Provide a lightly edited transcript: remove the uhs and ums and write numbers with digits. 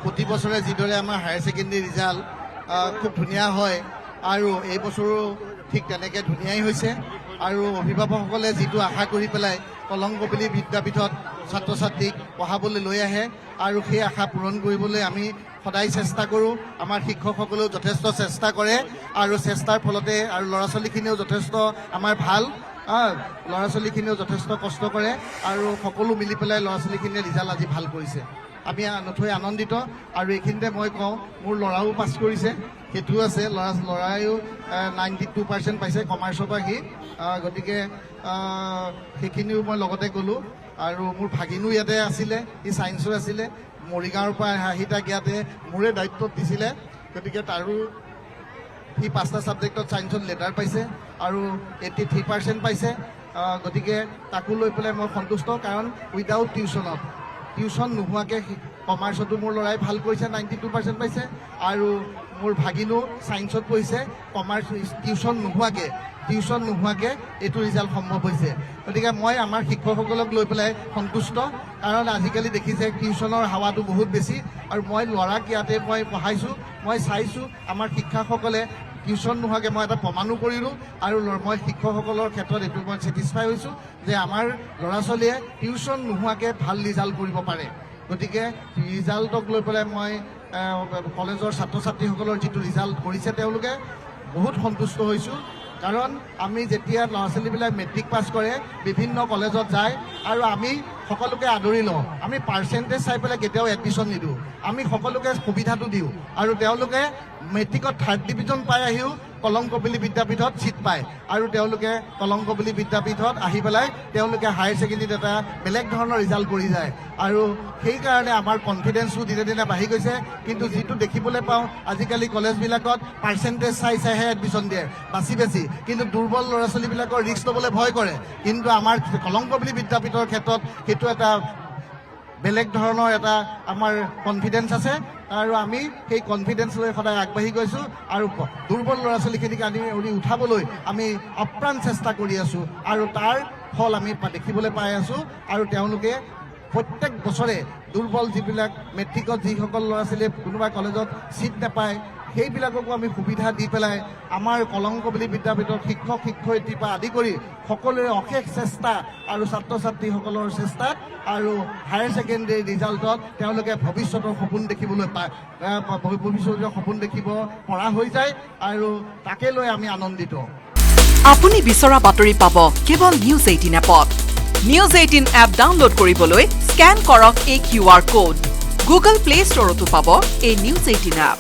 প্ৰতি বছৰে যিদৰে আমাৰ হায়াৰ ছেকেণ্ডেৰী ৰিজাল্ট খুব ধুনীয়া হয় আৰু এই বছৰো ঠিক তেনেকৈ ধুনীয়াই হৈছে আৰু অভিভাৱকসকলে যিটো আশা কৰি পেলাই কলংগোপিলী বিদ্যাপীঠত ছাত্ৰ ছাত্ৰীক পঢ়াবলৈ লৈ আহে আৰু সেই আশা পূৰণ কৰিবলৈ আমি সদায় চেষ্টা কৰোঁ। আমাৰ শিক্ষকসকলেও যথেষ্ট চেষ্টা কৰে আৰু চেষ্টাৰ ফলতে আৰু ল'ৰা ছোৱালীখিনিও যথেষ্ট আমাৰ ভাল ল'ৰা ছোৱালীখিনিও যথেষ্ট কষ্ট কৰে আৰু সকলো মিলি পেলাই ল'ৰা ছোৱালীখিনিয়ে ৰিজাল্ট আজি ভাল কৰিছে। আমি নথৈ আনন্দিত আৰু এইখিনিতে মই কওঁ মোৰ ল'ৰাও পাছ কৰিছে, সেইটোও আছে। ল'ৰায়ো 92% পাইছে কমাৰ্চৰ পৰা সি, গতিকে সেইখিনিও মই লগতে গ'লোঁ আৰু মোৰ ভাগিনো ইয়াতে আছিলে, সি ছায়েন্সৰ আছিলে, মৰিগাঁৱৰ পৰা আহি তাক ইয়াতে মোৰে দায়িত্বত দিছিলে, গতিকে তাৰো সি 5টা ছাবজেক্টত ছায়েন্সত লেটাৰ পাইছে আৰু 83% পাইছে। গতিকে তাকো লৈ পেলাই মই সন্তুষ্ট, কাৰণ উইদাউট টিউশ্যন নোহোৱাকৈ কমাৰ্চতো মোৰ ল'ৰাই ভাল কৰিছে, 92% পাইছে আৰু মোৰ ভাগিনো ছায়েন্সত পঢ়িছে, কমাৰ্চ টিউশ্যন নোহোৱাকৈ এইটো ৰিজাল্ট সম্ভৱ হৈছে। গতিকে মই আমাৰ শিক্ষকসকলক লৈ পেলাই সন্তুষ্ট, কাৰণ আজিকালি দেখিছে টিউশ্যনৰ হাৱাটো বহুত বেছি আৰু মই ল'ৰাক ইয়াতে মই পঢ়াইছোঁ, মই চাইছোঁ আমাৰ শিক্ষকসকলে টিউশ্যন নোহোৱাকৈ মই এটা প্ৰমাণো কৰিলোঁ আৰু মই শিক্ষকসকলৰ ক্ষেত্ৰত এইটো মই ছেটিছফাই হৈছোঁ যে আমাৰ ল'ৰা ছোৱালীয়ে টিউশ্যন নোহোৱাকৈ ভাল ৰিজাল্ট কৰিব পাৰে। গতিকে ৰিজাল্টক লৈ পেলাই মই কলেজৰ ছাত্ৰ ছাত্ৰীসকলৰ যিটো ৰিজাল্ট কৰিছে তেওঁলোকে বহুত সন্তুষ্ট হৈছোঁ, কাৰণ আমি যেতিয়া ল'ৰা ছোৱালীবিলাক মেট্ৰিক পাছ কৰে বিভিন্ন কলেজত যায় আৰু আমি সকলোকে আদৰি লওঁ, আমি পাৰ্চেণ্টেজ চাই পেলাই কেতিয়াও এডমিশ্যন নিদিওঁ, আমি সকলোকে সুবিধাটো দিওঁ আৰু তেওঁলোকে মেট্ৰিকত 3rd ডিভিজন পাই আহিও কলংগোপিলী বিদ্যাপীঠত ছিট পায় আৰু তেওঁলোকে কলংগোপিলী বিদ্যাপীঠত আহি পেলাই তেওঁলোকে হায়াৰ ছেকেণ্ডেৰীত এটা বেলেগ ধৰণৰ ৰিজাল্ট কৰি যায় আৰু সেইকাৰণে আমাৰ কনফিডেন্সটো দিনে দিনে বাঢ়ি গৈছে। কিন্তু যিটো দেখিবলৈ পাওঁ আজিকালি কলেজবিলাকত পাৰ্চেণ্টেজ চাইহে এডমিশ্যন দিয়ে বাছি, কিন্তু দুৰ্বল ল'ৰা ছোৱালীবিলাকৰ ৰিস্ক ল'বলৈ ভয় কৰে। কিন্তু আমাৰ কলংগোপিলী বিদ্যাপীঠৰ ক্ষেত্ৰত সেইটো এটা বেলেগ ধৰণৰ এটা আমাৰ কনফিডেন্স আছে আৰু আমি সেই কনফিডেন্স লৈ সদায় আগবাঢ়ি গৈছোঁ আৰু দুৰ্বল ল'ৰা ছোৱালীখিনিক আনি উঠাবলৈ আমি অপ্ৰাণ চেষ্টা কৰি আছোঁ আৰু তাৰ ফল আমি দেখিবলৈ পাই আছোঁ আৰু তেওঁলোকে প্ৰত্যেক বছৰে দুৰ্বল যিবিলাক মেট্ৰিকত যিসকল ল'ৰা ছোৱালীয়ে কোনোবা কলেজত ছিট নাপায় সেইবিলাককো আমি সুবিধা দি পেলাই আমাৰ কলংগোপিলী বিদ্যাপীঠৰ শিক্ষক শিক্ষয়িত্ৰীৰ পৰা আদি কৰি সকলোৰে অশেষ চেষ্টা আৰু ছাত্ৰ ছাত্ৰীসকলৰ চেষ্টাত আৰু হায়াৰ ছেকেণ্ডেৰী ৰিজাল্টত তেওঁলোকে ভৱিষ্যতৰ সপোন দেখিবলৈ পায়, ভৱিষ্যতৰ সপোন দেখিব পৰা হৈ যায় আৰু তাকে লৈ আমি আনন্দিত। আপুনি বিচৰা বাতৰি পাব কেৱল নিউজ 18 এপত। নিউজ 18 এপ ডাউনলোড কৰিবলৈ স্কেন কৰক এই QR কোড। গুগল প্লে ষ্টৰতো পাব এই নিউজ 18 এপ।